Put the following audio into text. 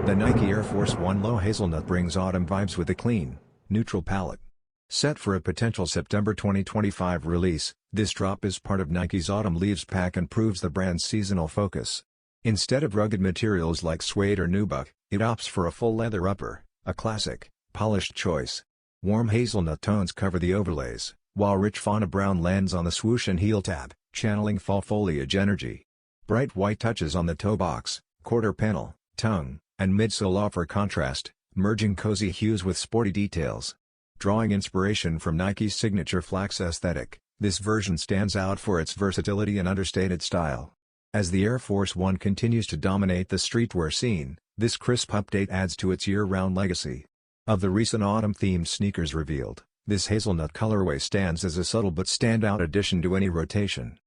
The Nike Air Force 1 Low Hazelnut brings autumn vibes with a clean, neutral palette. Set for a potential September 2025 release, this drop is part of Nike's Autumn Leaves pack and proves the brand's seasonal focus. Instead of rugged materials like suede or nubuck, it opts for a full leather upper, a classic, polished choice. Warm hazelnut tones cover the overlays, while rich fauna brown lands on the swoosh and heel tab, channeling fall foliage energy. Bright white touches on the toe box, quarter panel, tongue, and midsole offer contrast, merging cozy hues with sporty details. Drawing inspiration from Nike's signature Flax aesthetic, this version stands out for its versatility and understated style. As the Air Force 1 continues to dominate the streetwear scene, this crisp update adds to its year-round legacy. Of the recent autumn-themed sneakers revealed, this hazelnut colorway stands as a subtle but standout addition to any rotation.